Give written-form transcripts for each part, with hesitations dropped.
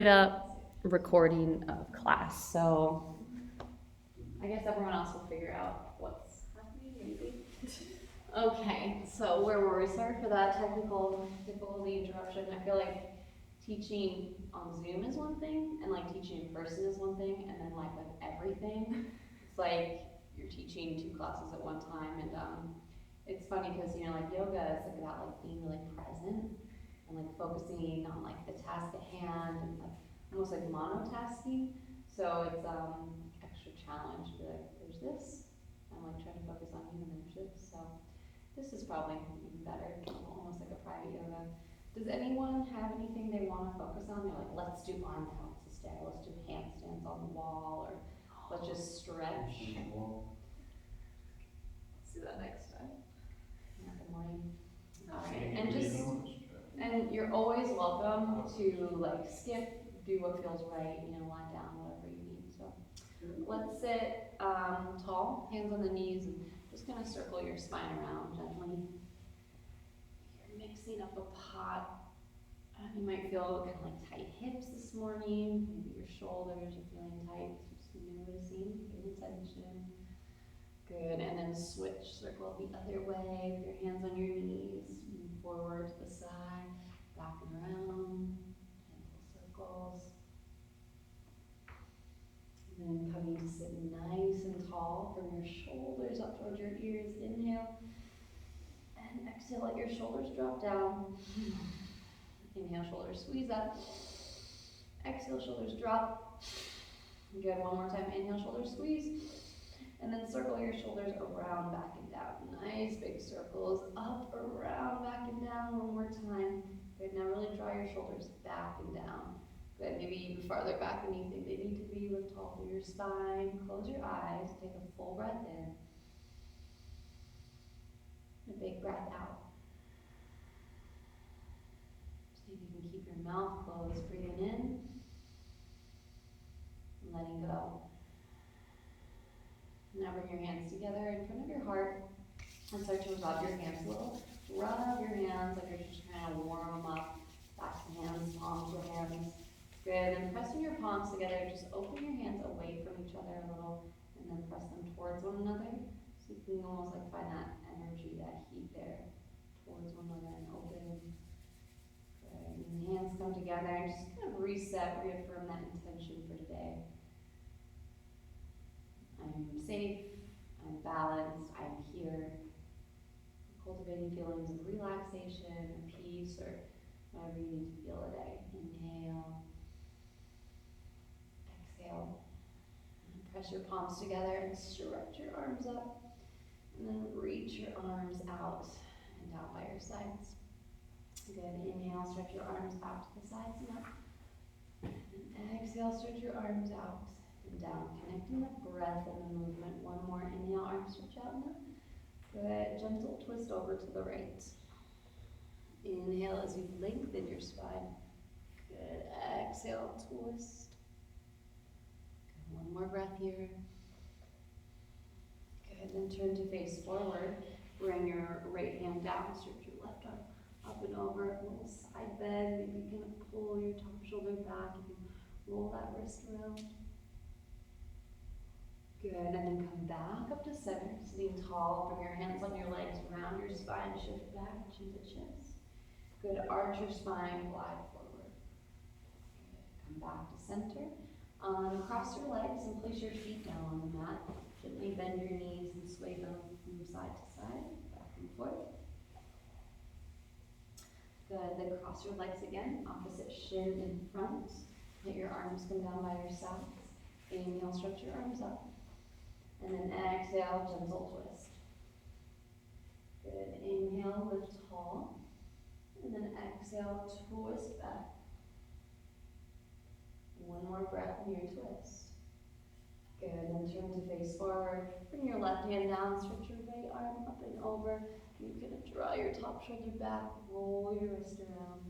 Up recording of class, so I guess everyone else will figure out what's happening, maybe. Okay, so where were we? Sorry for that technical difficulty interruption. I feel like teaching on Zoom is one thing, and like teaching in person is one thing, and then like with everything, it's like you're teaching two classes at one time, and it's funny because like yoga is like about like being really present and like focusing on like the task at hand and like almost like monotasking. So it's extra challenge to be like, there's this. I'm like trying to focus on you and then there's this. So this is probably even better, almost like a private yoga. Does anyone have anything they want to focus on? They're like, let's do arm counts instead. Let's do handstands on the wall, or let's just stretch. Let's do that next time. Good morning. All right, and you're always welcome to like skip, do what feels right, lie down, whatever you need. So let's sit tall, hands on the knees, and just kind of circle your spine around gently. You're mixing up a pot. You might feel kind of like tight hips this morning. Maybe your shoulders are feeling tight. Just noticing, paying attention. Good, and then switch, circle the other way with your hands on your knees, move forward to the side, back and around, gentle circles. And then coming to sit nice and tall, bring your shoulders up towards your ears, inhale, and exhale, let your shoulders drop down. Inhale, shoulders squeeze up, exhale, shoulders drop. Good, one more time, inhale, shoulders squeeze. And then circle your shoulders around, back and down. Nice big circles, up, around, back and down. One more time. Good, now really draw your shoulders back and down. Good, maybe even farther back than you think they need to be. Lift tall through your spine. Close your eyes, take a full breath in. And a big breath out. See if you can keep your mouth closed, breathing in and letting go. Now bring your hands together in front of your heart and start to rub your hands a little. Rub your hands like you're just trying to warm them up. Back to hands, palms to hands. Good, and pressing your palms together, just open your hands away from each other a little and then press them towards one another. So you can almost like find that energy, that heat there towards one another and open. Good, and hands come together and just kind of reset, reaffirm that intention for today. I'm safe, I'm balanced, I'm here. Cultivating feelings of relaxation, peace, or whatever you need to feel today. Inhale, exhale, and press your palms together and stretch your arms up. And then reach your arms out and down by your sides. Good, inhale, stretch your arms out to the sides and up. And exhale, stretch your arms out and down, connecting the breath and the movement. One more, inhale, arms stretch out and up. Good, gentle twist over to the right. Inhale as you lengthen your spine. Good, exhale, twist. Good, one more breath here. Good, then turn to face forward. Bring your right hand down, stretch your left arm up and over, a little side bend. Maybe you can pull your top shoulder back. You can roll that wrist around. Good, and then come back up to center, sitting tall. Bring your hands on your legs, round your spine, shift back, chin to chest. Good, arch your spine, glide forward. Good, come back to center. Cross your legs and place your feet down on the mat. Gently bend your knees and sway them from side to side, back and forth. Good, then cross your legs again, opposite shin in front. Let your arms come down by your sides. Inhale, stretch your arms up. And then exhale, gentle twist. Good, inhale, lift tall. And then exhale, twist back. One more breath in your twist. Good, then turn to face forward. Bring your left hand down, stretch your right arm up and over. You can draw your top shoulder back, roll your wrist around.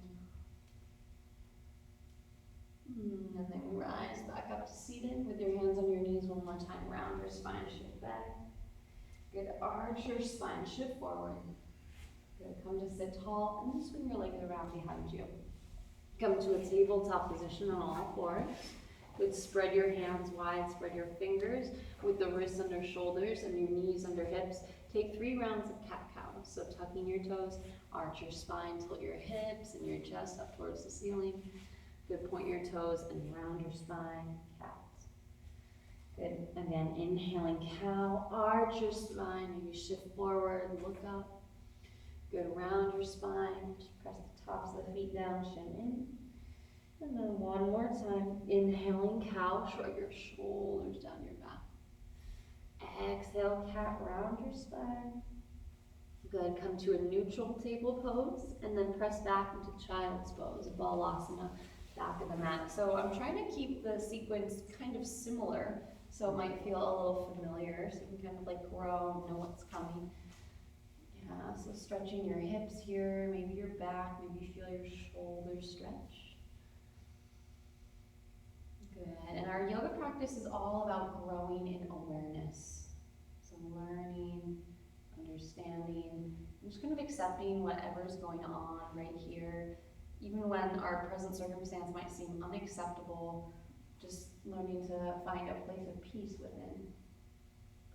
And then rise back up to seated with your hands on your knees one more time. Round your spine, shift back. Good, arch your spine, shift forward. Good, come to sit tall and then swing your legs around behind you. Come to a tabletop position on all fours. Good, spread your hands wide, spread your fingers with the wrists under shoulders and your knees under hips. Take 3 rounds of cat-cow. So tucking your toes, arch your spine, tilt your hips and your chest up towards the ceiling. Good, point your toes and round your spine, cat. Good, again, inhaling cow, arch your spine, maybe shift forward, look up. Good, round your spine, press the tops of the feet down, shin in. And then one more time, inhaling cow, shrug your shoulders down your back. Exhale, cat, round your spine. Good, come to a neutral table pose, and then press back into child's pose, balasana, back of the mat. So I'm trying to keep the sequence kind of similar, so it might feel a little familiar, so you can kind of like grow, know what's coming. Yeah, so stretching your hips here, maybe your back, maybe feel your shoulders stretch. Good, and our yoga practice is all about growing in awareness. So learning, understanding, and just kind of accepting whatever's going on right here. Even when our present circumstance might seem unacceptable, just learning to find a place of peace within.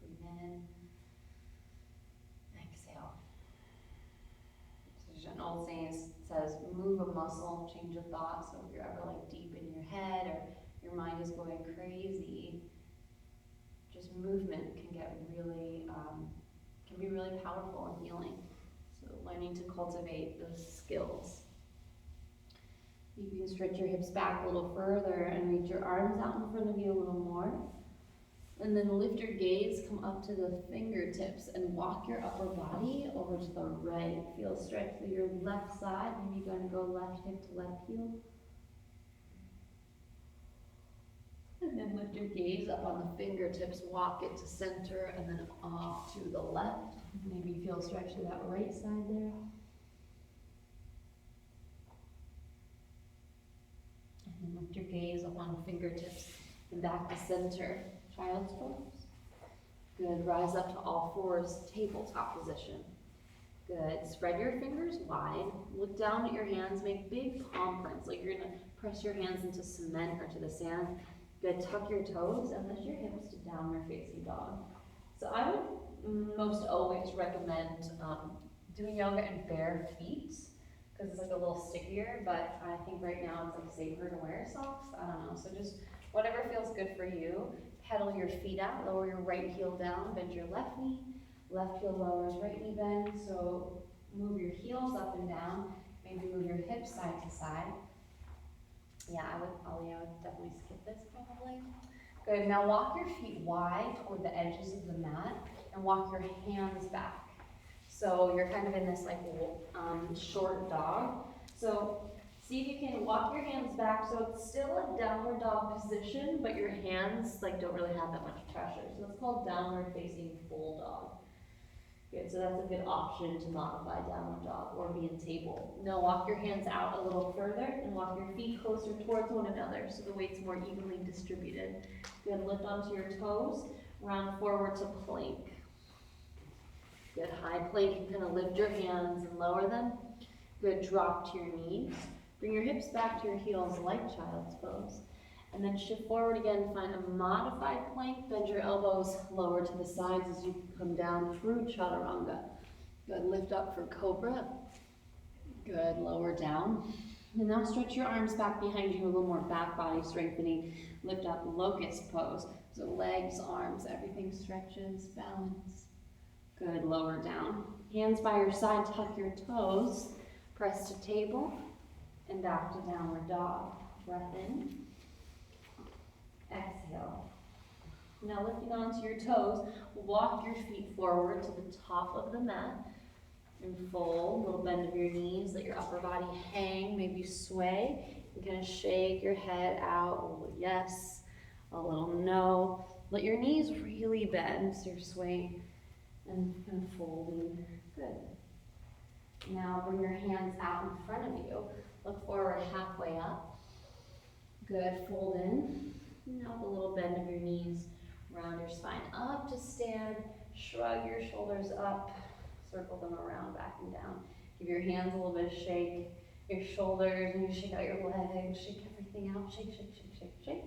Breathe in, exhale. So there's an old saying says, move a muscle, change a thought. So if you're ever like deep in your head or your mind is going crazy, just movement can get really, can be really powerful and healing. So learning to cultivate those skills. You can stretch your hips back a little further and reach your arms out in front of you a little more. And then lift your gaze, come up to the fingertips and walk your upper body over to the right. Feel stretch through your left side. Maybe you're going to go left hip to left heel. And then lift your gaze up on the fingertips, walk it to center, and then off to the left. Maybe you feel stretch to that right side there. And then lift your gaze up on fingertips and back to center. Child's pose. Good, rise up to all fours, tabletop position. Good, spread your fingers wide, look down at your hands, make big palm prints, like you're gonna press your hands into cement or to the sand. Good, tuck your toes and lift your hips to downward facing dog. So I would most always recommend doing yoga in bare feet, because it's like a little stickier, but I think right now it's like safer to wear socks. I don't know, so just whatever feels good for you. Pedal your feet out, lower your right heel down, bend your left knee. Left heel lowers, right knee bend, so move your heels up and down. Maybe move your hips side to side. Yeah, I would definitely skip this probably. Good, now walk your feet wide toward the edges of the mat and walk your hands back. So you're kind of in this like short dog. So see if you can walk your hands back, so it's still a downward dog position, but your hands like don't really have that much pressure. So it's called downward facing full dog. Good, so that's a good option to modify downward dog or be in table. Now walk your hands out a little further and walk your feet closer towards one another so the weight's more evenly distributed. Good, lift onto your toes, round forward to plank. Good, high plank, you kind of lift your hands and lower them. Good, drop to your knees. Bring your hips back to your heels like child's pose. And then shift forward again, find a modified plank, bend your elbows lower to the sides as you come down through chaturanga. Good, lift up for cobra. Good, lower down. And now stretch your arms back behind you, a little more back body strengthening. Lift up, locust pose. So legs, arms, everything stretches, balance. Good, lower down. Hands by your side, tuck your toes, press to table, and back to downward dog. Breath in. Exhale. Now lifting onto your toes, walk your feet forward to the top of the mat and fold, little bend of your knees, let your upper body hang, maybe sway. You kind of shake your head out, a little yes, a little no. Let your knees really bend, so you're swaying and kind of folding. Good. Now bring your hands out in front of you. Look forward halfway up. Good, fold in. Now with a little bend of your knees, round your spine up to stand, shrug your shoulders up, circle them around, back and down. Give your hands a little bit of shake, your shoulders, and you shake out your legs, shake everything out, shake, shake, shake, shake, shake.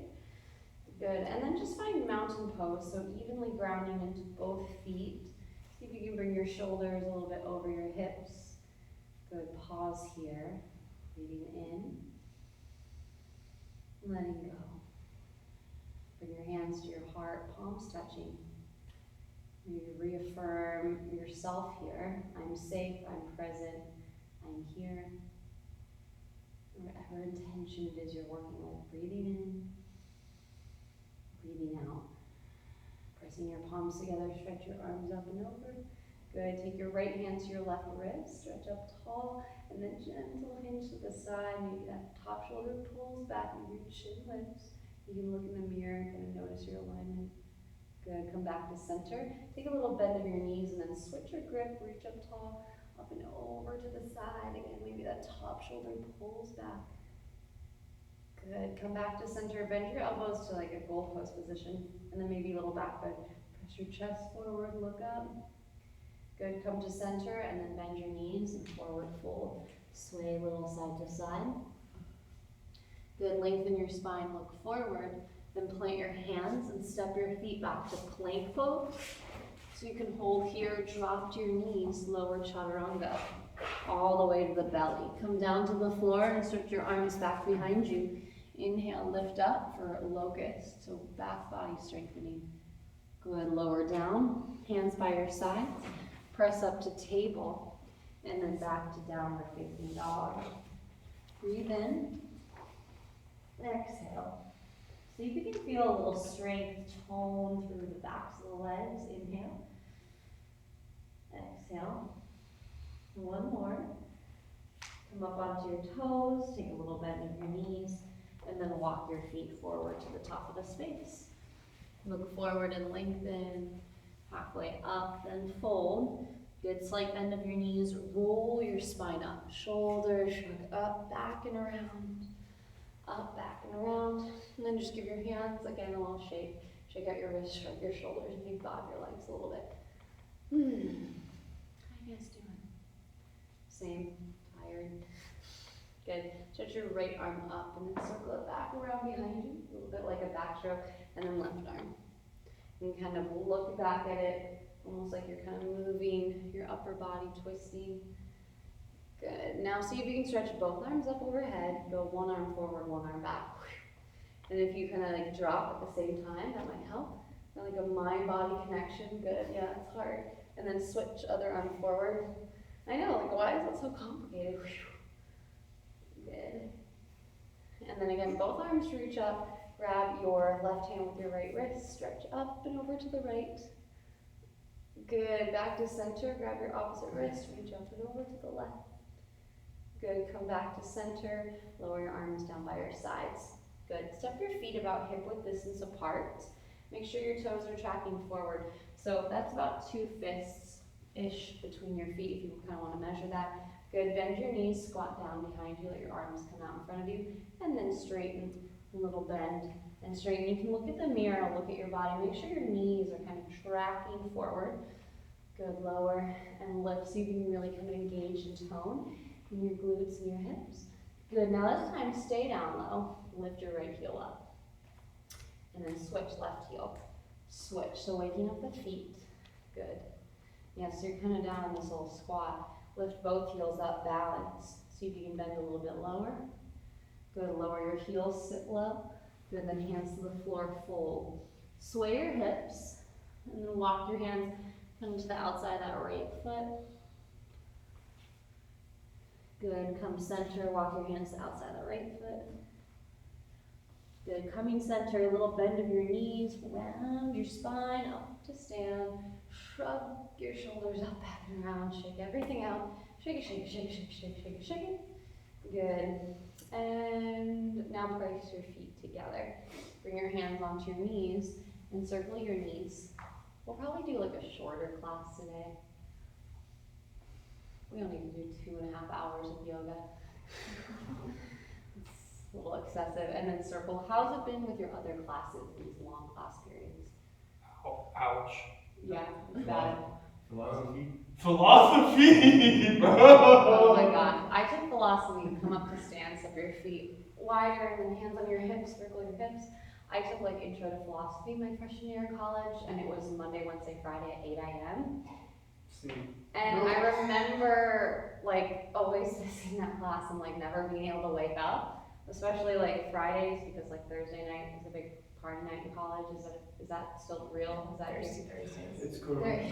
Good, and then just find mountain pose, so evenly grounding into both feet. See if you can bring your shoulders a little bit over your hips. Good, pause here, breathing in, letting go. Bring your hands to your heart, palms touching. You reaffirm yourself here. I'm safe, I'm present, I'm here. Whatever intention it is you're working with, breathing in, breathing out. Pressing your palms together, stretch your arms up and over. Good, take your right hand to your left wrist, stretch up tall, and then gentle hinge to the side. Maybe that top shoulder pulls back, maybe your chin lifts. You can look in the mirror and kind of notice your alignment. Good, come back to center. Take a little bend of your knees and then switch your grip, reach up tall, up and over to the side. Again, maybe that top shoulder pulls back. Good, come back to center, bend your elbows to like a goalpost position, and then maybe a little back bend. Press your chest forward, look up. Good, come to center, and then bend your knees and forward fold. Sway a little side to side. Good, lengthen your spine, look forward. Then plant your hands and step your feet back to plank pose. So you can hold here, drop to your knees, lower chaturanga, all the way to the belly. Come down to the floor and stretch your arms back behind you. Inhale, lift up for locust, so back body strengthening. Good, lower down, hands by your side. Press up to table, and then back to downward facing dog. Breathe in, exhale. See if you can feel a little strength tone through the backs of the legs. Inhale, exhale. One more. Come up onto your toes, take a little bend of your knees, and then walk your feet forward to the top of the space. Look forward and lengthen, halfway up, then fold. Good, slight bend of your knees, roll your spine up. Shoulders shrug up, back and around. Up, back, and around. And then just give your hands, again, a little shake. Shake out your wrists, shrug your shoulders, maybe bob your legs a little bit. How you guys doing? Same, tired. Good. Stretch your right arm up and then circle it back around behind you, a little bit like a backstroke, and then left arm. And kind of look back at it, almost like you're kind of moving your upper body, twisting. Good. Now see if you can stretch both arms up overhead. Go one arm forward, one arm back. And if you kind of like drop at the same time, that might help. And like a mind-body connection. Good. Yeah, it's hard. And then switch other arm forward. I know, like why is that so complicated? Good. And then again, both arms reach up. Grab your left hand with your right wrist. Stretch up and over to the right. Good. Back to center. Grab your opposite wrist. Reach up and over to the left. Good, come back to center, lower your arms down by your sides. Good, step your feet about hip width distance apart. Make sure your toes are tracking forward. So that's about 2 fists-ish between your feet if you kind of want to measure that. Good, bend your knees, squat down behind you, let your arms come out in front of you, and then straighten, a little bend, and straighten. You can look at the mirror, look at your body, make sure your knees are kind of tracking forward. Good, lower, and lift so you can really kind of engage in tone. In your glutes and your hips. Good, now this time stay down low, lift your right heel up. And then switch left heel. Switch, so waking up the feet. Good. Yeah, so you're kind of down in this little squat. Lift both heels up, balance. See if you can bend a little bit lower. Good, lower your heels, sit low. Good, then hands to the floor, fold. Sway your hips, and then walk your hands kind of to the outside of that right foot. Good, come center, walk your hands outside the right foot. Good, coming center, a little bend of your knees, round your spine, up to stand. Shrug your shoulders up, back and around, shake everything out. Shake it, shake it, shake it, shake it, shake it, shake it, shake it. Good, and now place your feet together. Bring your hands onto your knees and circle your knees. We'll probably do like a shorter class today. We don't need to do 2.5 hours of yoga. It's a little excessive. And then circle. How's it been with your other classes, these long class periods? Ouch. Yeah, it's bad. Philosophy, bro. Oh my god. I took philosophy, come up to stand, step your feet wider, and then hands on your hips, circle your hips. I took like intro to philosophy my freshman year of college, and it was Monday, Wednesday, Friday at 8 a.m. And I remember like always missing that class and like never being able to wake up, especially like Fridays, because like Thursday night is a big party night in college. Is that still real? Is that Thursdays? It's cool. Yeah,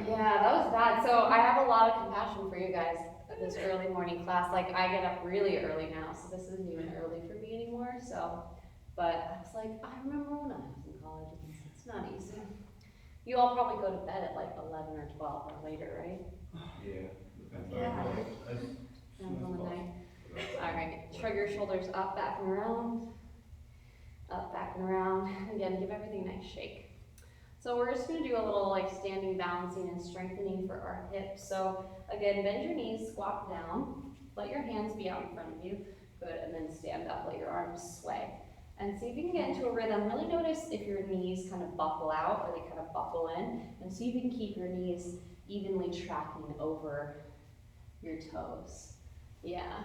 that was bad. So I have a lot of compassion for you guys this early morning class. Like I get up really early now, so this isn't even early for me anymore. So, but I was like, I remember when I was in college. It's not easy. You all probably go to bed at like 11 or 12 or later, right? Yeah. Depends on the night. All right, shrug your shoulders up, back and around. Up, back and around. Again, give everything a nice shake. So we're just gonna do a little like standing balancing and strengthening for our hips. So again, bend your knees, squat down, let your hands be out in front of you. Good, and then stand up, let your arms sway. And see if you can get into a rhythm. Really notice if your knees kind of buckle out or they kind of buckle in. And see if you can keep your knees evenly tracking over your toes. Yeah,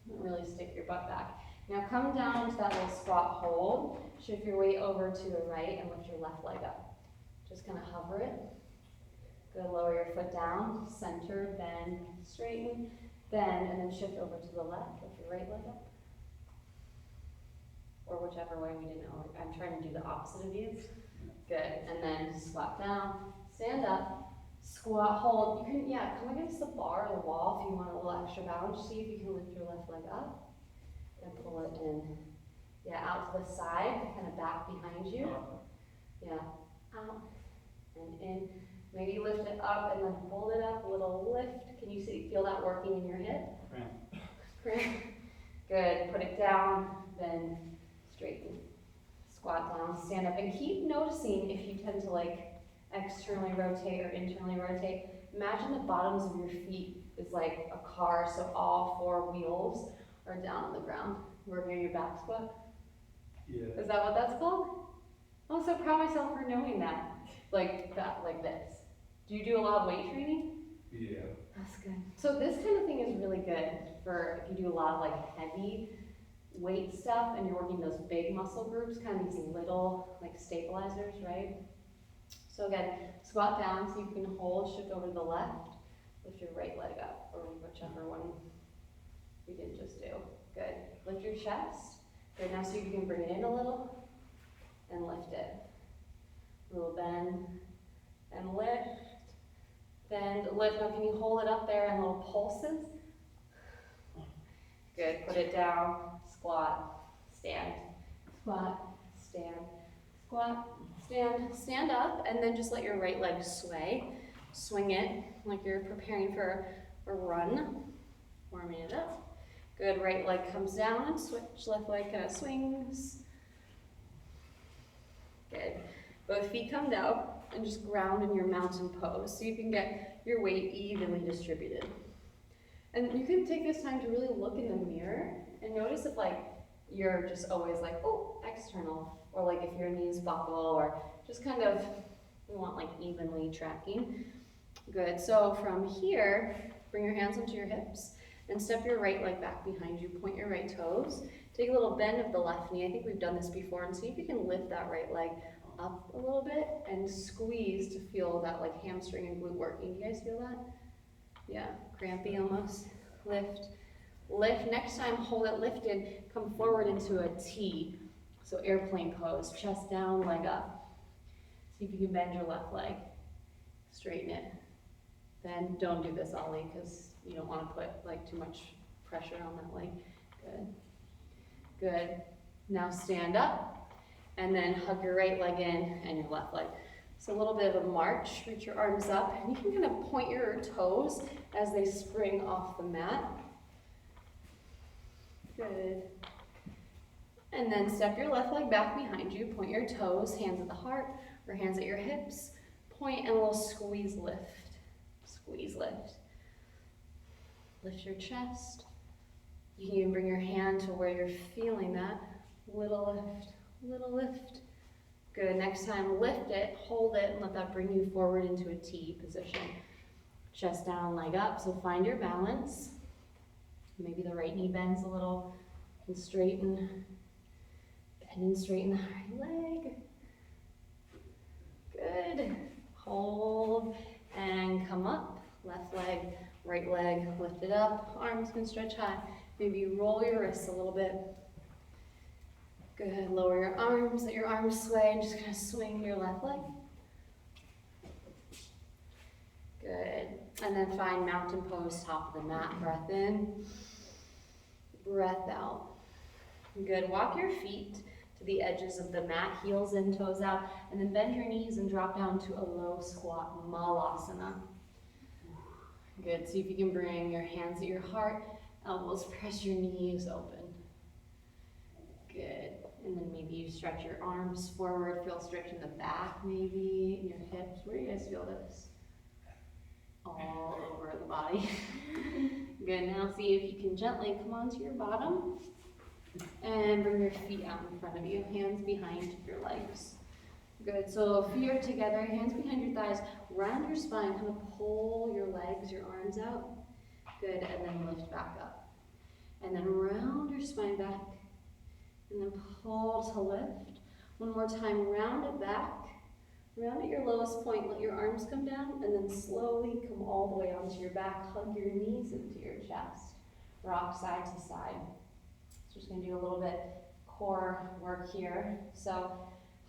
really stick your butt back. Now come down into that little squat hold. Shift your weight over to the right and lift your left leg up. Just kind of hover it. Good, lower your foot down, center, bend, straighten, bend, and then shift over to the left. Lift your right leg up. Or whichever way we didn't know. I'm trying to do the opposite of you. Good, and then squat down, stand up, squat, hold. You can, come against the bar or the wall if you want a little extra balance. See if you can lift your left leg up and pull it in. Yeah, out to the side, kind of back behind you. Yeah, out and in. Maybe lift it up and then hold it up, a little lift. Can you feel that working in your hip? Cramp. Good, put it down, then straighten. Squat down, stand up, and keep noticing if you tend to like externally rotate or internally rotate. Imagine the bottoms of your feet is like a car, so all four wheels are down on the ground. Working on your back squat. Yeah. Is that what that's called? I'm so proud of myself for knowing that. Like that, like this. Do you do a lot of weight training? Yeah. That's good. So this kind of thing is really good for if you do a lot of like heavy weight stuff and you're working those big muscle groups, kind of these little like stabilizers, right? So again, squat down so you can hold, shift over to the left, lift your right leg up, or whichever one we didn't just do. Good. Lift your chest. Good. Now see if you can bring it in a little and lift it. A little bend and lift. Bend, lift. Now can you hold it up there in little pulses? Good. Put it down. Squat. Stand. Squat. Stand. Squat. Stand. Stand up and then just let your right leg sway. Swing it like you're preparing for a run. Warming it up. Good. Right leg comes down and switch. Left leg kind of swings. Good. Both feet come down and just ground in your mountain pose so you can get your weight evenly distributed. And you can take this time to really look in the mirror and notice if like you're just always like, oh, external, or like if your knees buckle, or just kind of, we want like evenly tracking. Good, so from here, bring your hands onto your hips and step your right leg back behind you, point your right toes, take a little bend of the left knee. I think we've done this before, and see if you can lift that right leg up a little bit and squeeze to feel that like hamstring and glute working. Do you guys feel that? Yeah, crampy almost. Lift, lift. Next time, hold it lifted, come forward into a T. So airplane pose, chest down, leg up. See if you can bend your left leg. Straighten it. Then don't do this ollie because you don't want to put like too much pressure on that leg. Good. Good. Now stand up. And then hug your right leg in and your left leg. So a little bit of a march, reach your arms up, and you can kind of point your toes as they spring off the mat. Good. And then step your left leg back behind you, point your toes, hands at the heart, or hands at your hips, point and a little squeeze lift. Squeeze lift. Lift your chest. You can even bring your hand to where you're feeling that. Little lift. Little lift, Good, next time lift it, hold it, and let that bring you forward into a T position. Chest down, leg up, so find your balance. Maybe the right knee bends a little, and straighten, bend and straighten the right leg. Good, hold, and come up, left leg, right leg, lift it up, arms can stretch high. Maybe roll your wrists a little bit. Good, lower your arms, let your arms sway, and just kind of swing your left leg. Good, and then find mountain pose, top of the mat, breath in, breath out. Good, walk your feet to the edges of the mat, heels in, toes out, and then bend your knees and drop down to a low squat, Malasana. Good, see if you can bring your hands at your heart, elbows press your knees open. Good, and then maybe you stretch your arms forward, feel stretch in the back maybe, in your hips. Where do you guys feel this? All over the body. Good, now see if you can gently come onto your bottom and bring your feet out in front of you, hands behind your legs. Good, so feet are together, hands behind your thighs, round your spine, kind of pull your legs, your arms out. Good, and then lift back up. And then round your spine back, and then pull to lift. One more time, round it back. Round at your lowest point, let your arms come down, and then slowly come all the way onto your back. Hug your knees into your chest. Rock side to side. So just gonna do a little bit core work here. So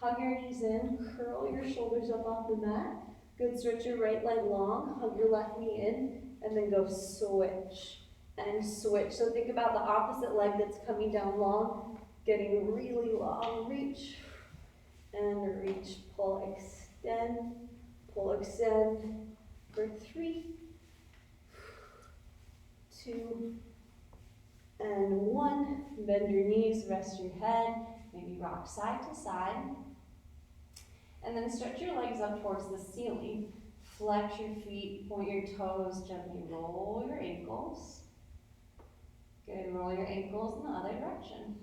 hug your knees in, curl your shoulders up off the mat. Good, stretch your right leg long, hug your left knee in, and then go switch and switch. So think about the opposite leg that's coming down long, getting really long, reach, and reach, pull, extend for 3, 2, and 1. Bend your knees, rest your head, maybe rock side to side. And then stretch your legs up towards the ceiling. Flex your feet, point your toes, gently roll your ankles. Good, roll your ankles in the other direction.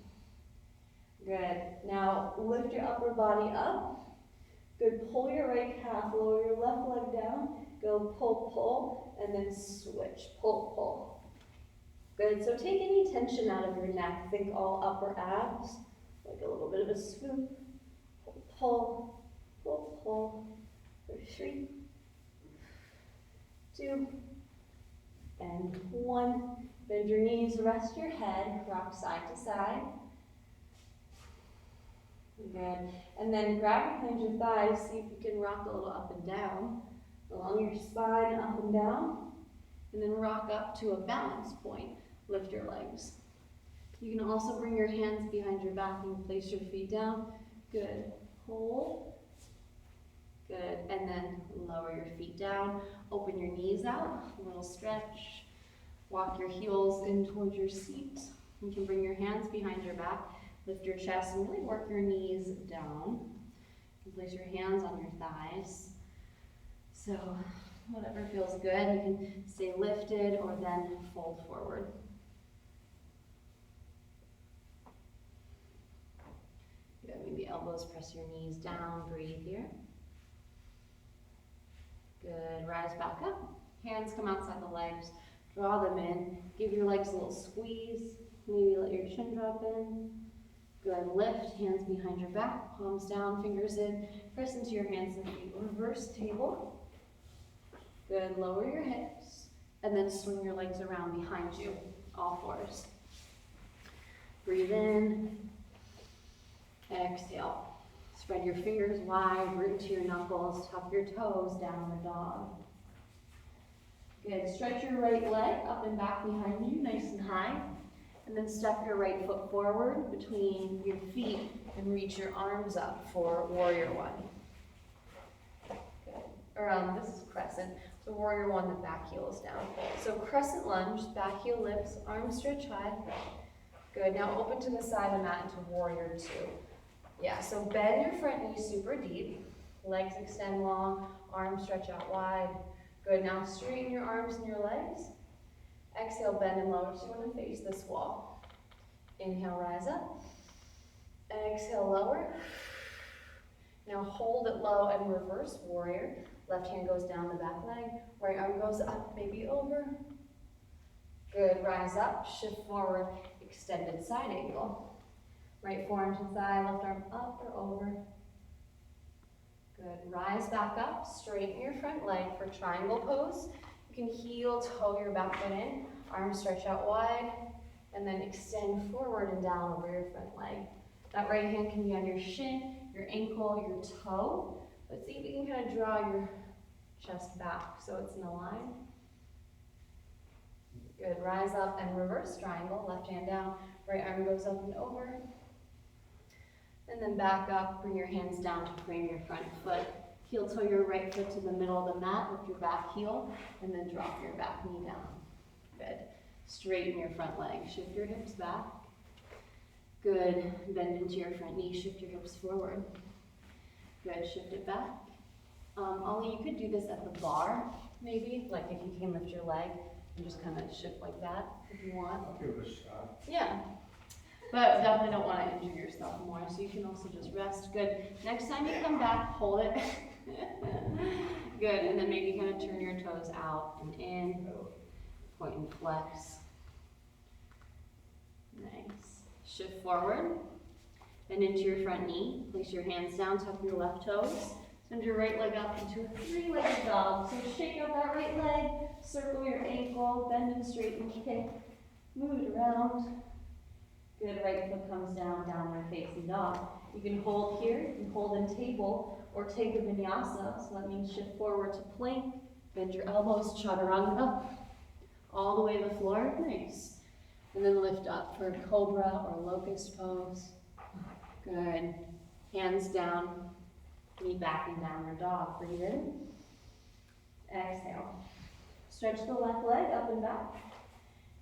Good, now lift your upper body up. Good, pull your right calf, lower your left leg down. Go pull, pull, and then switch, pull, pull. Good, so take any tension out of your neck. Think all upper abs, like a little bit of a swoop. Pull, pull, pull, pull. For 3, 2, and 1. Bend your knees, rest your head, rock side to side. Good, and then grab behind your thighs, see if you can rock a little up and down, along your spine, up and down, and then rock up to a balance point. Lift your legs. You can also bring your hands behind your back and place your feet down. Good, hold. Good, and then lower your feet down, open your knees out, a little stretch. Walk your heels in towards your seat. You can bring your hands behind your back, lift your chest, and really work your knees down. You can place your hands on your thighs. So whatever feels good, you can stay lifted or then fold forward. Good, maybe elbows press your knees down, breathe here. Good, rise back up. Hands come outside the legs, draw them in. Give your legs a little squeeze. Maybe let your chin drop in. Good, lift, hands behind your back, palms down, fingers in. Press into your hands and feet. Reverse table. Good, lower your hips. And then swing your legs around behind you, all fours. Breathe in. Exhale. Spread your fingers wide, root to your knuckles, tuck your toes, down the dog. Good, stretch your right leg up and back behind you, nice and high. And then step your right foot forward between your feet and reach your arms up for Warrior One. Good. Or this is crescent, so Warrior One, the back heel is down. So crescent lunge, back heel lifts, arms stretch high. Good, now open to the side of the mat into Warrior Two. Yeah, so bend your front knee super deep, legs extend long, arms stretch out wide. Good, now straighten your arms and your legs. Exhale, bend and lower, so you want to face this wall. Inhale, rise up. Exhale, lower. Now hold it low and reverse warrior. Left hand goes down the back leg, right arm goes up, maybe over. Good, rise up, shift forward, extended side angle. Right forearm to thigh, left arm up or over. Good, rise back up, straighten your front leg for triangle pose. You can heel toe your back foot in, arms stretch out wide, and then extend forward and down over your front leg. That right hand can be on your shin, your ankle, your toe. But see if you can kind of draw your chest back so it's in a line. Good, rise up and reverse triangle, left hand down, right arm goes up and over. And then back up, bring your hands down to frame your front foot. Heel toe your right foot to the middle of the mat with your back heel, and then drop your back knee down. Good. Straighten your front leg, shift your hips back. Good, bend into your front knee, shift your hips forward. Good, shift it back. Ollie, you could do this at the bar, maybe, like if you can lift your leg and just kind of shift like that if you want. I'll give it a shot. Yeah. But definitely don't want to injure yourself more, so you can also just rest. Good. Next time you come back, hold it. Good, and then maybe kind of turn your toes out and in. Point and flex. Nice. Shift forward. Bend into your front knee. Place your hands down, tuck your left toes. Send your right leg up into a three-legged dog. So shake out that right leg, circle your ankle, bend and straighten, kick, move it around. Good, right foot comes down, downward facing dog. You can hold here, you can hold in table, or take a vinyasa. So that means shift forward to plank, bend your elbows, chaturanga, all the way to the floor, nice. And then lift up for cobra or locust pose. Good, hands down, knee back and downward dog, breathe in. Exhale. Stretch the left leg up and back.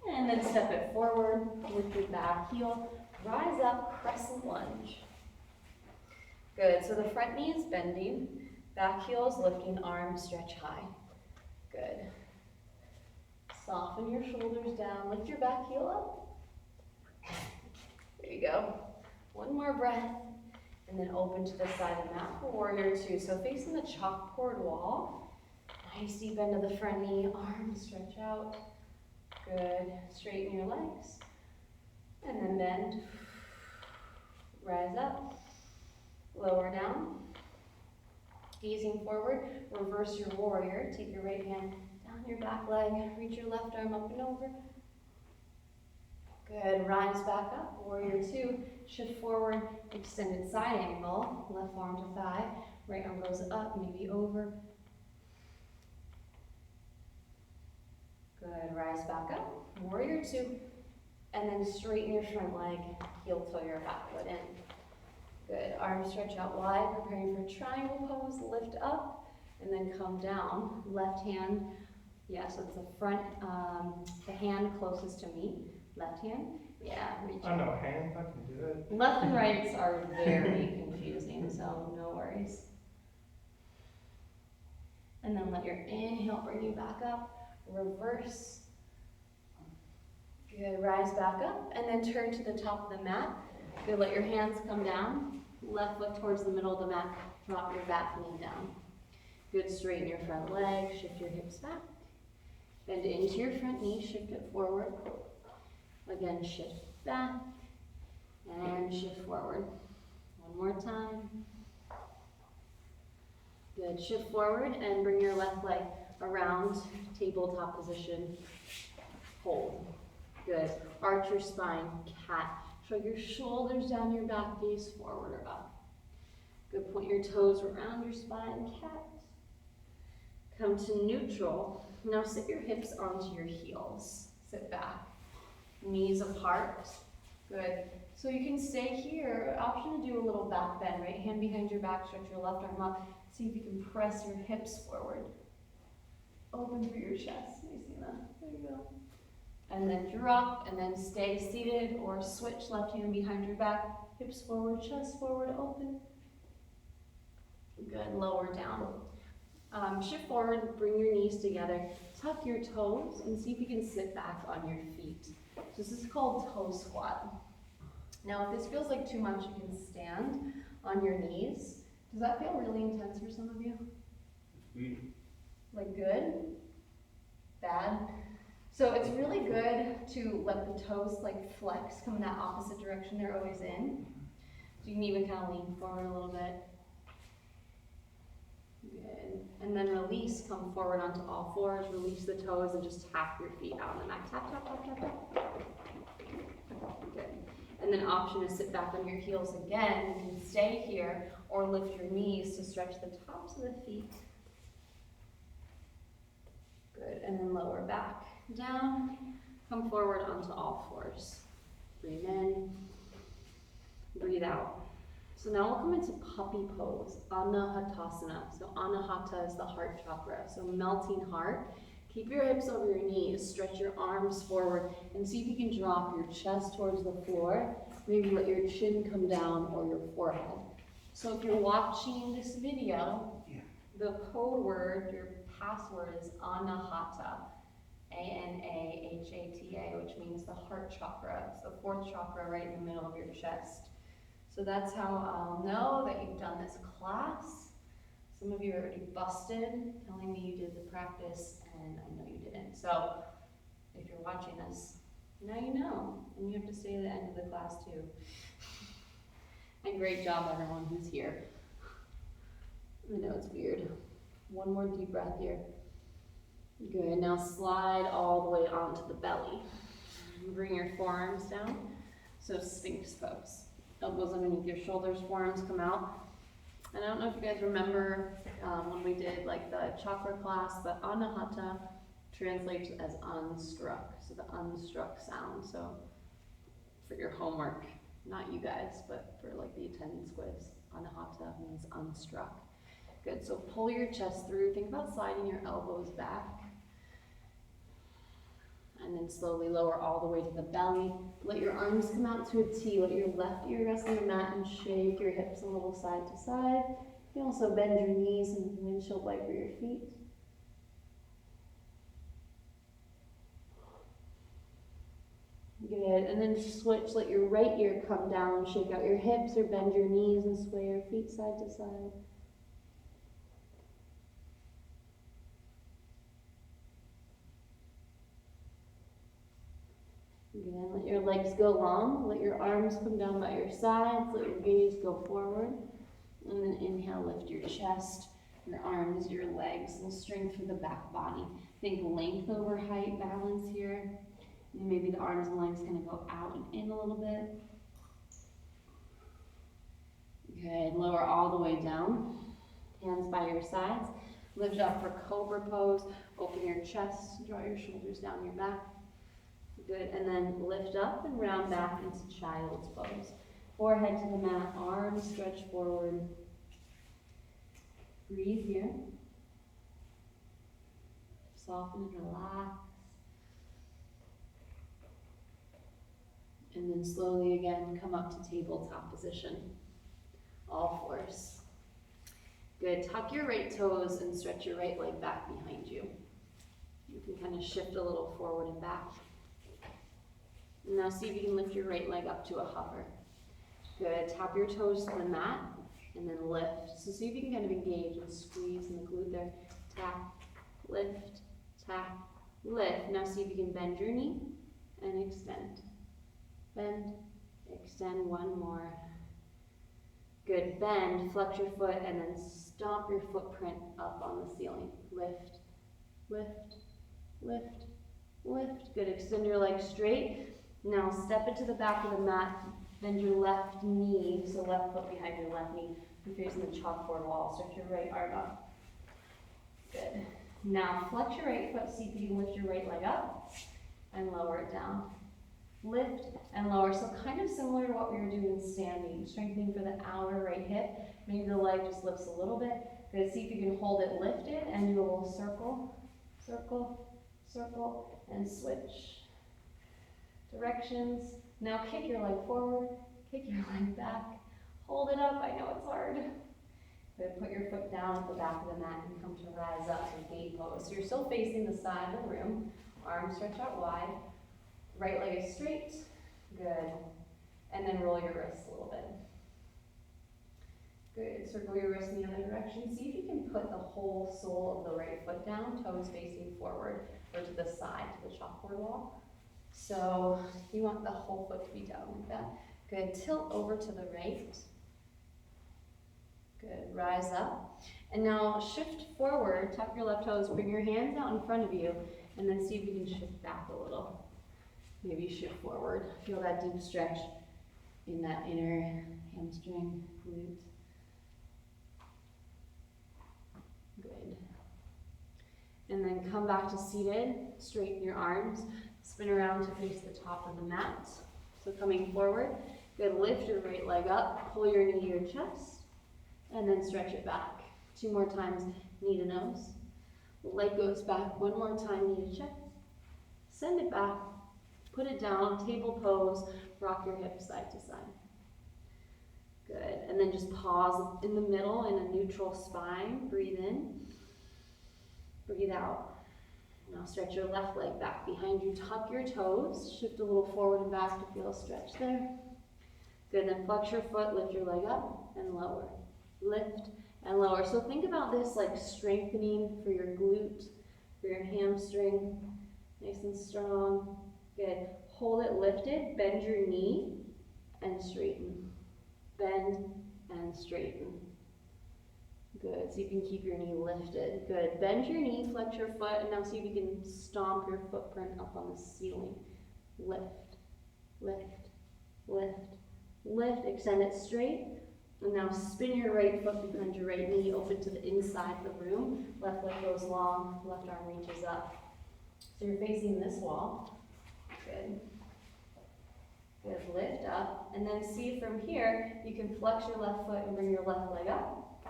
And then step it forward, lift your back heel, rise up, crescent lunge. Good, so the front knee is bending, back heel is lifting, arms stretch high. Good. Soften your shoulders down, lift your back heel up. There you go. One more breath, and then open to the side of the mat for warrior two. So facing the chalkboard wall, nice deep bend of the front knee, arms stretch out. Good, straighten your legs, and then bend, rise up, lower down, easing forward, reverse your warrior, take your right hand down your back leg, reach your left arm up and over. Good, rise back up, warrior two, shift forward, extended side angle, left arm to thigh, right arm goes up, maybe over. Good, rise back up, warrior two, and then straighten your front leg, heel toe your back foot in. Good, arms stretch out wide, preparing for triangle pose, lift up, and then come down. Left hand, yeah, so it's the front, the hand closest to me. Left hand, yeah, reach I know hands, I can do it. Left and rights are very confusing, so no worries. And then let your inhale bring you back up. Reverse. Good, rise back up and then turn to the top of the mat. Good, let your hands come down. Left foot towards the middle of the mat. Drop your back knee down. Good, straighten your front leg, shift your hips back. Bend into your front knee, shift it forward. Again, shift back and shift forward. One more time. Good, shift forward and bring your left leg around tabletop position, hold. Good, arch your spine, cat. Shrug your shoulders down your back, gaze forward or up. Good, point your toes around your spine, cat. Come to neutral. Now sit your hips onto your heels. Sit back, knees apart. Good, so you can stay here. Option to do a little back bend, right hand behind your back, stretch your left arm up. See if you can press your hips forward. Open through your chest. You see that? There you go. And then drop, and then stay seated or switch left hand behind your back, hips forward, chest forward, open. Good, lower down. Shift forward, bring your knees together, tuck your toes, and see if you can sit back on your feet. So this is called toe squat. Now if this feels like too much, you can stand on your knees, Does that feel really intense for some of you? We, Like good? Bad? So it's really good to let the toes like flex, come in that opposite direction they're always in. So you can even kind of lean forward a little bit. Good. And then release, come forward onto all fours, release the toes and just tap your feet out on the mat. Tap, tap, tap, tap, tap. Good. And then option is sit back on your heels again. You can stay here or lift your knees to stretch the tops of the feet. Good. And then lower back down. Come forward onto all fours. Breathe in. Breathe out. So now we'll come into puppy pose, Anahatasana. So Anahata is the heart chakra, so melting heart. Keep your hips over your knees, stretch your arms forward, and see if you can drop your chest towards the floor. Maybe let your chin come down or your forehead. So if you're watching this video, the code word, your password is Anahata, A-N-A-H-A-T-A, which means the heart chakra. It's the fourth chakra right in the middle of your chest. So that's how I'll know that you've done this class. Some of you are already busted, telling me you did the practice, and I know you didn't. So if you're watching this, now you know, and you have to stay to the end of the class too. And great job everyone who's here. I know it's weird. One more deep breath here. Good, now slide all the way onto the belly. Bring your forearms down, so Sphinx pose. Elbows underneath your shoulders, forearms come out. And I don't know if you guys remember when we did like the chakra class, but Anahata translates as unstruck, so the unstruck sound. So for your homework, not you guys, but for like the attendance quiz, Anahata means unstruck. Good, so pull your chest through, think about sliding your elbows back. And then slowly lower all the way to the belly. Let your arms come out to a T. Let your left ear rest on the mat and shake your hips a little side to side. You can also bend your knees and windshield wiper your feet. Good, and then switch. Let your right ear come down, shake out your hips or bend your knees and sway your feet side to side. Again, let your legs go long, let your arms come down by your sides, let your gaze go forward, and then inhale, lift your chest, your arms, your legs, and strength through the back body. Think length over height, balance here. And maybe the arms and legs kind of go out and in a little bit. Good, lower all the way down, hands by your sides. Lift up for cobra pose, open your chest, draw your shoulders down your back. Good, and then lift up and round back into child's pose. Forehead to the mat, arms stretch forward. Breathe here. Soften and relax. And then slowly again, come up to tabletop position. All fours. Good, tuck your right toes and stretch your right leg back behind you. You can kind of shift a little forward and back. Now see if you can lift your right leg up to a hover. Good, tap your toes to the mat and then lift. So see if you can kind of engage and squeeze in the glute there. Tap, lift, tap, lift. Now see if you can bend your knee and extend. Bend, extend, one more. Good, bend, flex your foot and then stomp your footprint up on the ceiling. Lift, lift, lift, lift. Good, extend your legs straight. Now step into the back of the mat, bend your left knee, so left foot behind your left knee. You're facing the chalkboard wall, stretch your right arm up. Good. Now flex your right foot, see if you can lift your right leg up and lower it down. Lift and lower, so kind of similar to what we were doing standing, strengthening for the outer right hip. Maybe the leg just lifts a little bit. Good, see if you can hold it lifted and do a little circle, circle, circle, and switch. Directions. Now kick your leg forward, kick your leg back, hold it up. I know it's hard. Good. Put your foot down at the back of the mat and come to rise up to gate pose. So you're still facing the side of the room. Arms stretch out wide. Right leg is straight. Good. And then roll your wrists a little bit. Good. Good, circle your wrist in the other direction. See if you can put the whole sole of the right foot down, toes facing forward or to the side, to the chalkboard wall. So you want the whole foot to be down like that. Good, tilt over to the right. Good, rise up. And now shift forward, tuck your left toes, bring your hands out in front of you, and then see if you can shift back a little. Maybe shift forward. Feel that deep stretch in that inner hamstring, glute. Good. And then come back to seated, straighten your arms, spin around to face the top of the mat. So coming forward, good, lift your right leg up, pull your knee to your chest, and then stretch it back. 2 more times, knee to nose. Leg goes back, 1 more time, knee to chest. Send it back, put it down, table pose, rock your hips side to side. Good, and then just pause in the middle in a neutral spine. Breathe in, breathe out. Now stretch your left leg back behind you, tuck your toes, shift a little forward and back to feel a stretch there. Good, then flex your foot, lift your leg up and lower. Lift and lower. So think about this like strengthening for your glute, for your hamstring, nice and strong. Good, hold it lifted, bend your knee and straighten. Bend and straighten. Good, so you can keep your knee lifted. Good, bend your knee, flex your foot, and now see if you can stomp your footprint up on the ceiling. Lift, lift, lift, lift, extend it straight, and now spin your right foot behind your right knee, open to the inside of the room. Left leg goes long, left arm reaches up. So you're facing this wall. Good. Good, lift up, and then see from here, you can flex your left foot and bring your left leg up,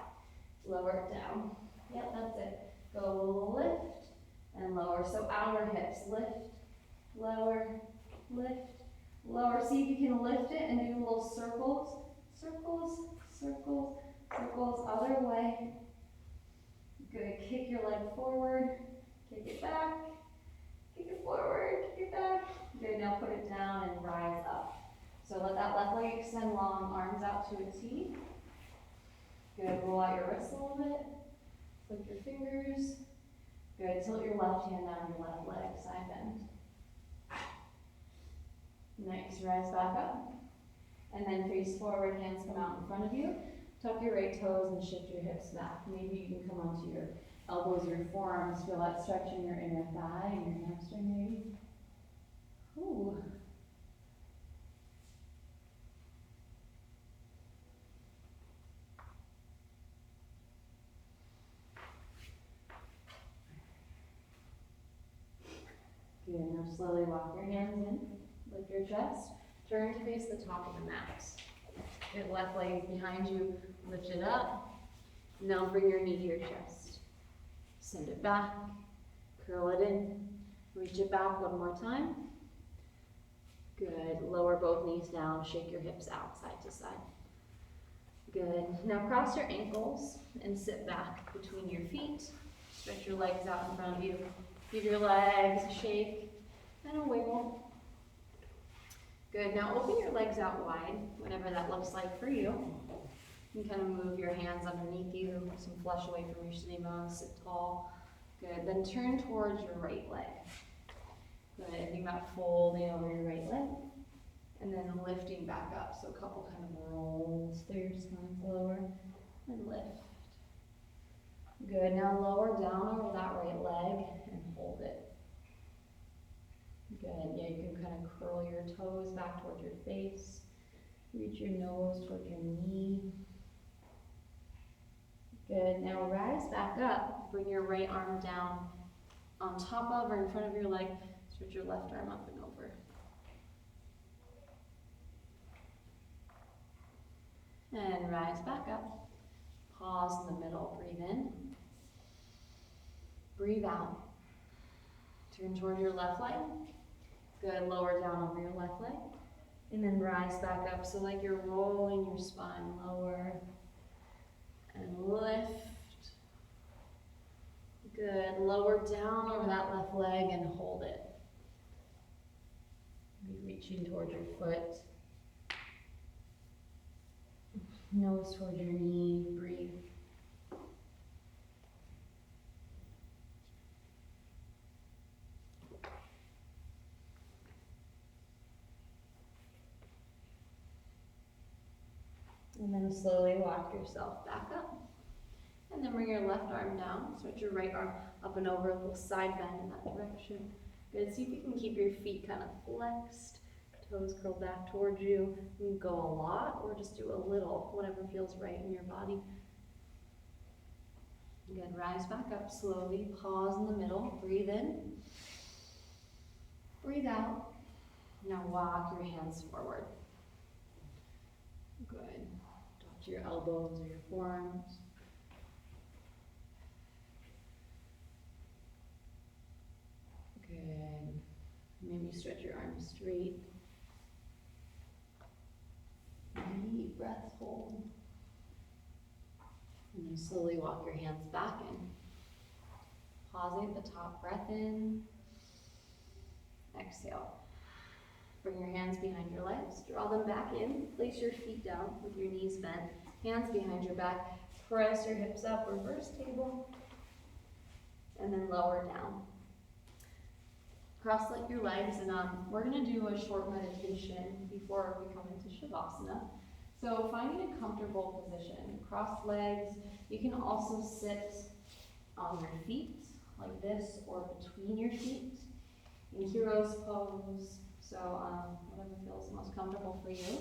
lower it down. Yep, that's it. Go lift and lower. So outer hips, lift, lower, lift, lower. See if you can lift it and do little circles, circles, circles, circles, other way. Good, kick your leg forward, kick it back, kick it forward, kick it back. Good, now put it down and rise up. So let that left leg extend long, arms out to a T. Good, roll out your wrists a little bit. Flick your fingers. Good, tilt your left hand down your left leg, side bend. Nice, rise back up. And then face forward, hands come out in front of you. Tuck your right toes and shift your hips back. Maybe you can come onto your elbows, your forearms. Feel that stretch in your inner thigh and your hamstring maybe. Ooh. Good, now slowly walk your hands in, lift your chest, turn to face the top of the mat. Good, left leg is behind you, lift it up. Now bring your knee to your chest. Send it back, curl it in, reach it back 1 more time. Good, lower both knees down, shake your hips out side to side. Good, now cross your ankles and sit back between your feet. Stretch your legs out in front of you. Give your legs a shake and a wiggle. Good, now open your legs out wide, whatever that looks like for you. You can kind of move your hands underneath you, some flesh away from your sitting bones, sit tall. Good, then turn towards your right leg. Good, think about folding over your right leg, and then lifting back up. So a couple kind of rolls through your spine, lower, and lift. Good, now lower down over that right leg and hold it. Good, yeah, you can kind of curl your toes back towards your face. Reach your nose towards your knee. Good, now rise back up. Bring your right arm down on top of or in front of your leg. Switch your left arm up and over. And rise back up. Pause in the middle, breathe in. Breathe out. Turn toward your left leg. Good, lower down over your left leg. And then rise back up. So like you're rolling your spine lower. And lift. Good, lower down over that left leg and hold it. Be reaching towards your foot. Nose towards your knee, breathe. And then slowly walk yourself back up. And then bring your left arm down, switch your right arm up and over, a little side bend in that direction. Good, see if you can keep your feet kind of flexed, toes curled back towards you. You can go a lot or just do a little, whatever feels right in your body. Good, rise back up slowly, pause in the middle, breathe in, breathe out. Now walk your hands forward. Good, talk to your elbows or your forearms. Good. Maybe stretch your arms straight. Deep breath, hold. And then slowly walk your hands back in. Pausing at the top, breath in. Exhale. Bring your hands behind your legs, draw them back in. Place your feet down with your knees bent, hands behind your back. Press your hips up, reverse table. And then lower down. Cross-leg your legs, and we're going to do a short meditation before we come into Shavasana. So finding a comfortable position, cross legs. You can also sit on your feet like this or between your feet in hero's pose. So whatever feels most comfortable for you.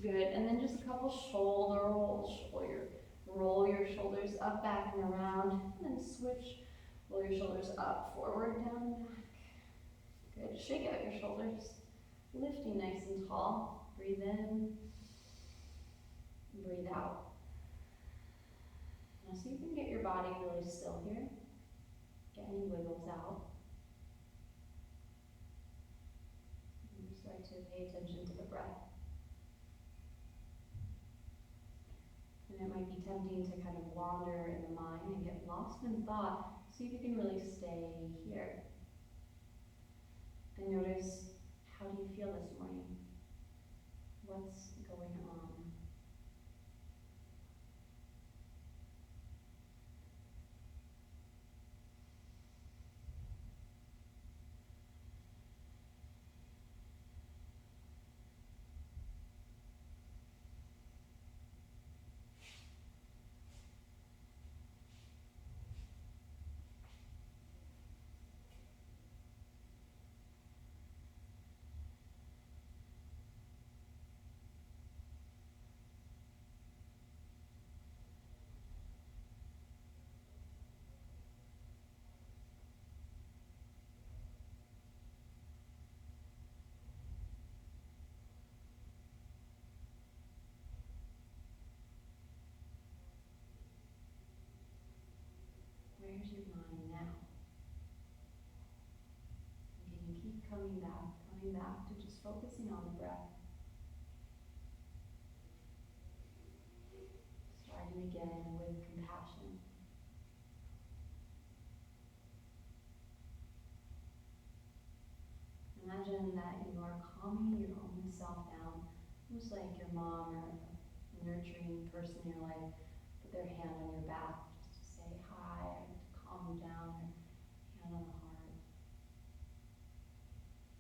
Good, and then just a couple shoulder rolls. Roll your shoulders up, back, and around, and then switch. Roll your shoulders up, forward, down, and back. Good, shake out your shoulders, lifting nice and tall. Breathe in, breathe out. Now see if you can get your body really still here. Get any wiggles out. And start to pay attention to the breath. And it might be tempting to kind of wander in the mind and get lost in thought. See if you can really stay here. And notice, how do you feel this morning? What's going on? Where's your mind now? And can you keep coming back to just focusing on the breath? Starting again with compassion. Imagine that you are calming your own self down, almost like your mom or a nurturing person in your life put their hand on your back just to say hi, or to calm you down, or hand on the heart.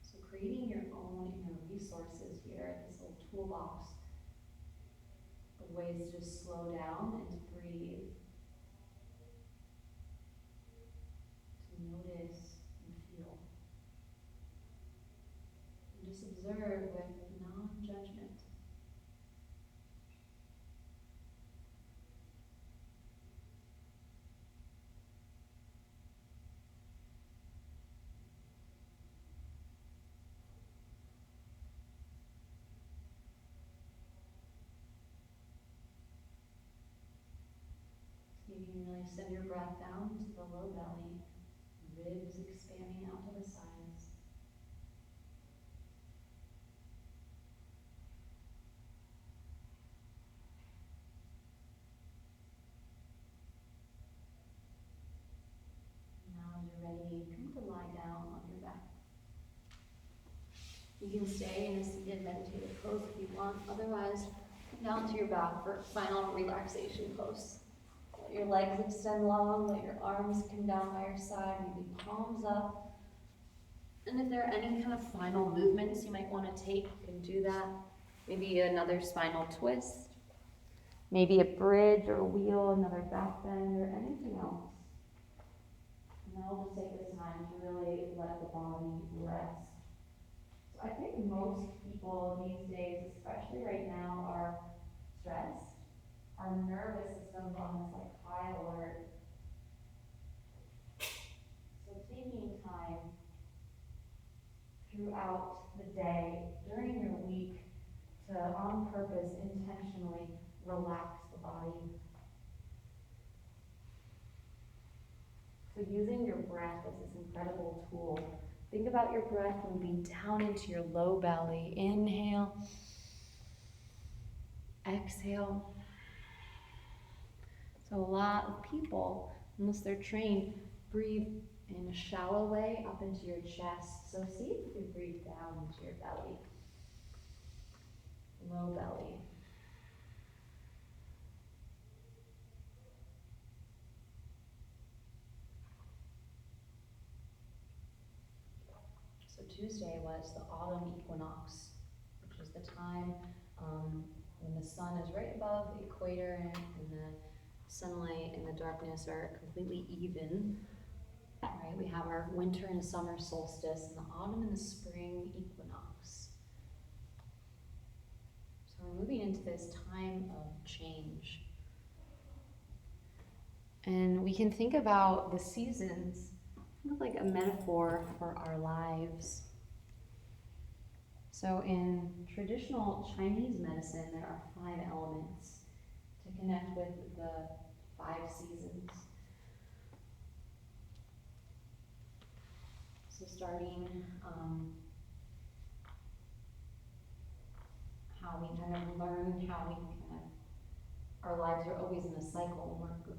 So creating your own inner resources here, this little toolbox of ways to just slow down and to breathe, to notice and feel. And just observe with non-judgment. See if you can really send your breath down to the low belly, ribs expanding out to the sides. Now as you're ready, come to lie down on your back. You can stay in a seated meditative pose if you want, otherwise come out to your back for final relaxation pose. Let your legs extend long, let your arms come down by your side, maybe palms up. And if there are any kind of final movements you might want to take, you can do that. Maybe another spinal twist, maybe a bridge or a wheel, another back bend, or anything else. And then we'll just take this time to really let the body rest. So I think most people these days, especially right now, are stressed. Our nervous system's on this like high alert. So taking time throughout the day, during your week, to on purpose, intentionally relax the body. So using your breath as this incredible tool. Think about your breath moving down into your low belly. Inhale. Exhale. So a lot of people, unless they're trained, breathe in a shallow way up into your chest. So see if you can breathe down into your belly. Low belly. So Tuesday was the autumn equinox, which is the time when the sun is right above the equator and the sunlight and the darkness are completely even. Right? We have our winter and summer solstice, and the autumn and the spring equinox. So we're moving into this time of change. And we can think about the seasons kind of like a metaphor for our lives. So in traditional Chinese medicine, there are 5 elements to connect with the 5 seasons. So starting how we kind of learn, how we kind of, our lives are always in a cycle. We're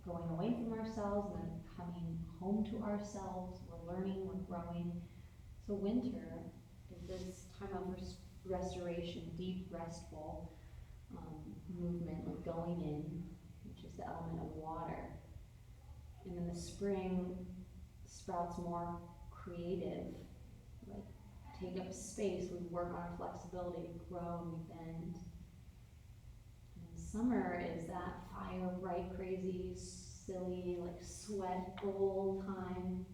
going away from ourselves and then coming home to ourselves. We're learning, we're growing. So winter is this time of restoration, deep, restful movement, like going in, which is the element of water. And then the spring sprouts more creative, like take up space, we work on our flexibility, we grow and we bend. And then summer is that fire, bright, crazy, silly, like sweat, goal time.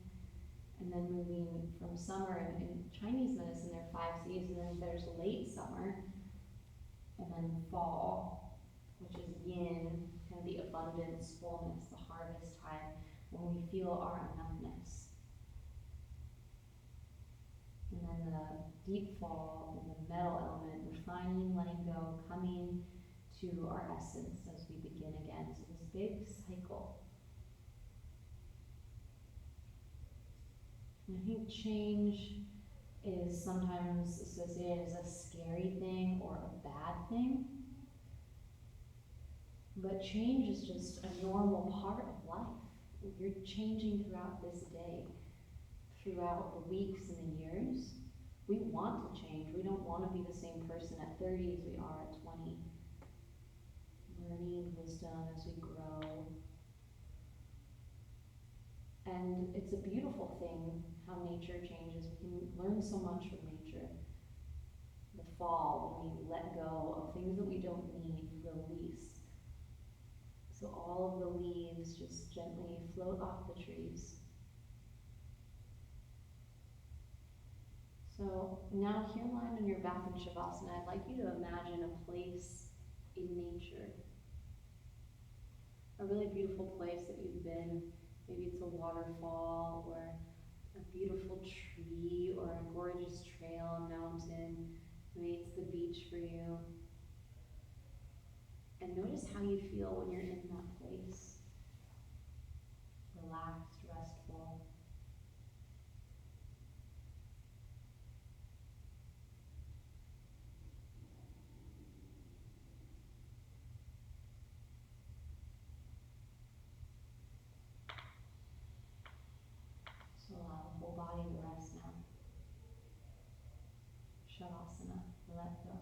And then moving from summer, in Chinese medicine there are 5 seasons, and then there's late summer, and then fall, which is yin, kind of the abundance, fullness, the harvest time, when we feel our enoughness. And then the deep fall, and the metal element, refining, letting go, coming to our essence as we begin again. So this big cycle. And I think change is sometimes associated as a scary thing or a bad thing. But change is just a normal part of life. You're changing throughout this day, throughout the weeks and the years. We want to change. We don't want to be the same person at 30 as we are at 20. Learning wisdom as we grow. And it's a beautiful thing how nature changes. We can learn so much from nature. The fall, when we let go of things that we don't need, release. So all of the leaves just gently float off the trees. So now here lying on your back in Shavasana, I'd like you to imagine a place in nature. A really beautiful place that you've been. Maybe it's a waterfall or a beautiful tree or a gorgeous trail, a mountain. Maybe it's the beach for you. And notice how you feel when you're in that place. Relaxed, restful. So allow the whole body to rest now. Shavasana, let go.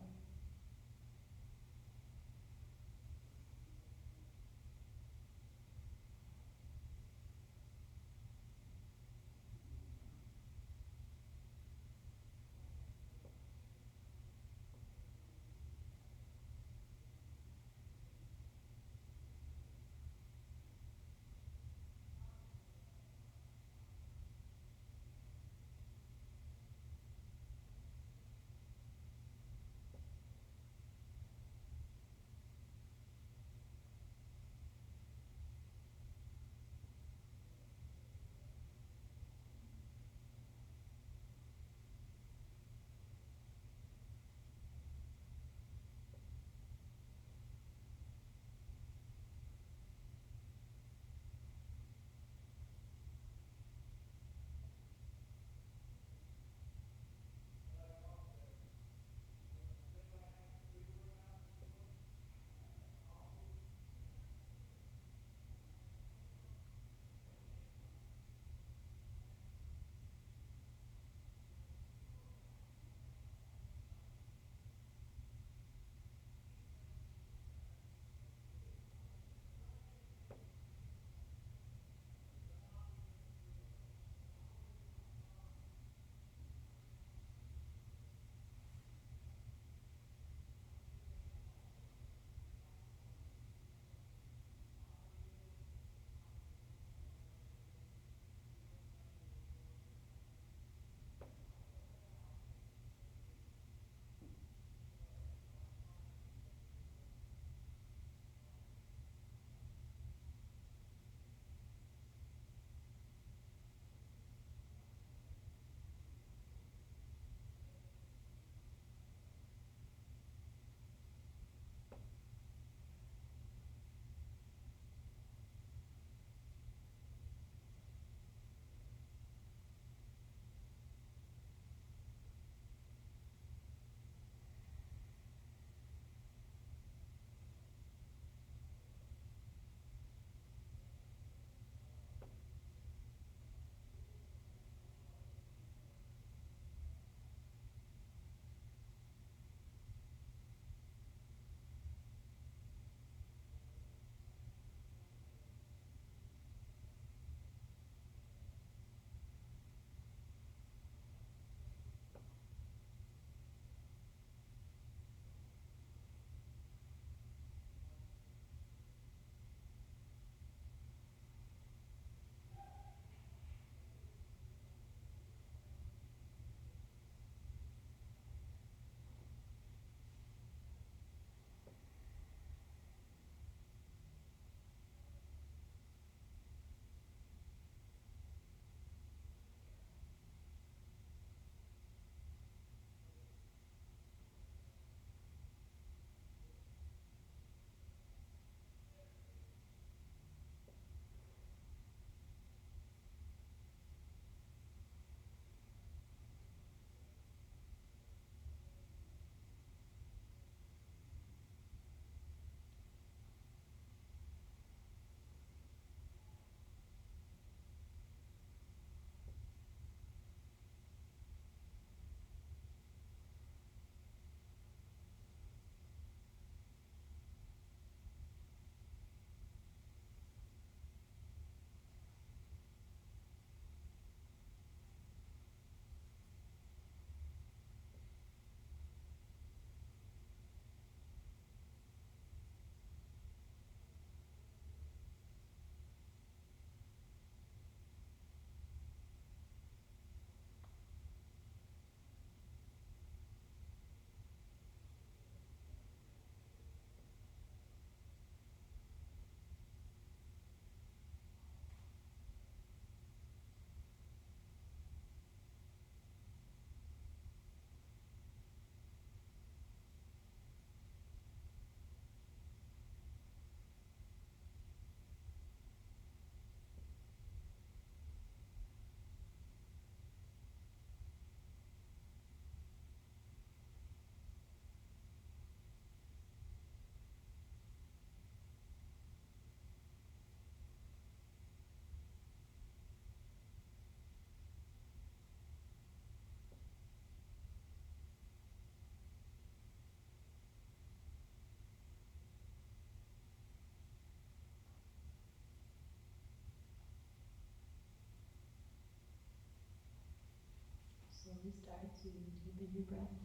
slowly start to deepen your breath.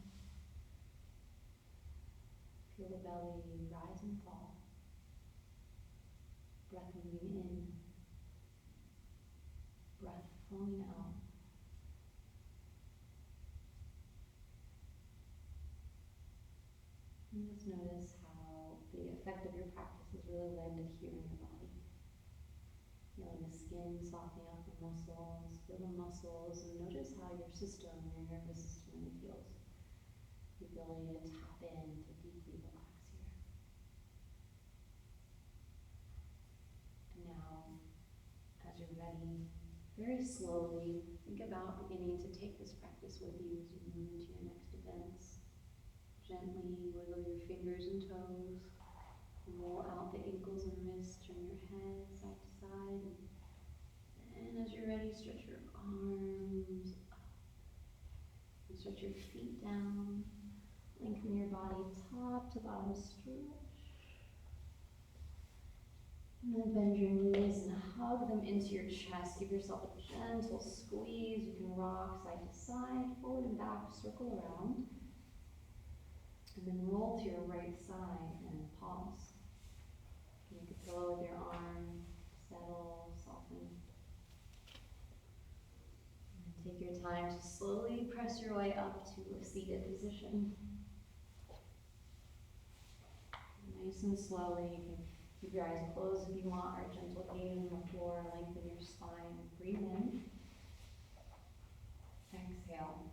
Feel the belly rise and fall. Breath moving in. Breath flowing out. And just notice how the effect of your practice has really landed here in your body. Feeling the skin softening up the muscles, feel the muscles, and notice how your system, your nervous system feels. The ability to tap in, to deeply relax here. And now, as you're ready, very slowly, think about beginning to take this practice with you as you move into your next events. Gently wiggle your fingers and toes. Roll out the ankles and wrists, turn your head side to side. And as you're ready, stretch your arms up. And stretch your feet down. Lengthen your body top to bottom stretch. And then bend your knees and hug them into your chest. Give yourself a gentle squeeze. You can rock side to side, forward and back, circle around. And then roll to your right side and pause. Make a pillow with your arm, settle, soften. And take your time to slowly press your way up to a seated position. Nice and slowly, you can keep your eyes closed if you want, or gentle gaze on the floor, lengthen your spine. Breathe in. Exhale.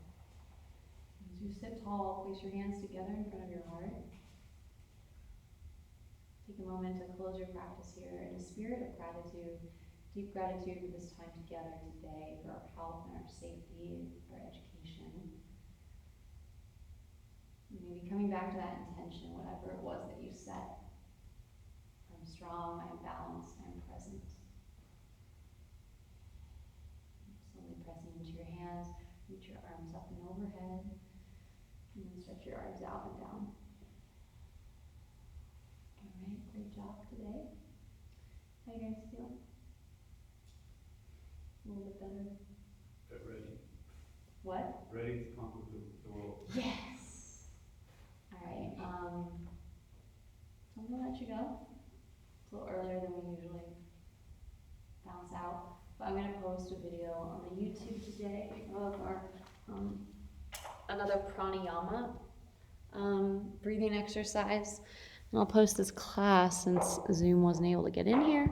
As you sit tall, place your hands together in front of your heart. Take a moment to close your practice here in a spirit of gratitude, deep gratitude for this time together today, for our health and our safety, our education. Maybe coming back to that intention, whatever it was that you set. I'm strong, I'm balanced, I'm present. Slowly pressing into your hands, reach your arms up and overhead, and then stretch your arms out and down. Alright, great job today. How you guys feel? A little bit better? Get ready. What? Ready to conquer the world. Yes! Alright, I'm gonna let you go. It's a little earlier than we usually bounce out, but I'm gonna post a video on the YouTube today of our, another pranayama, breathing exercise. And I'll post this class since Zoom wasn't able to get in here.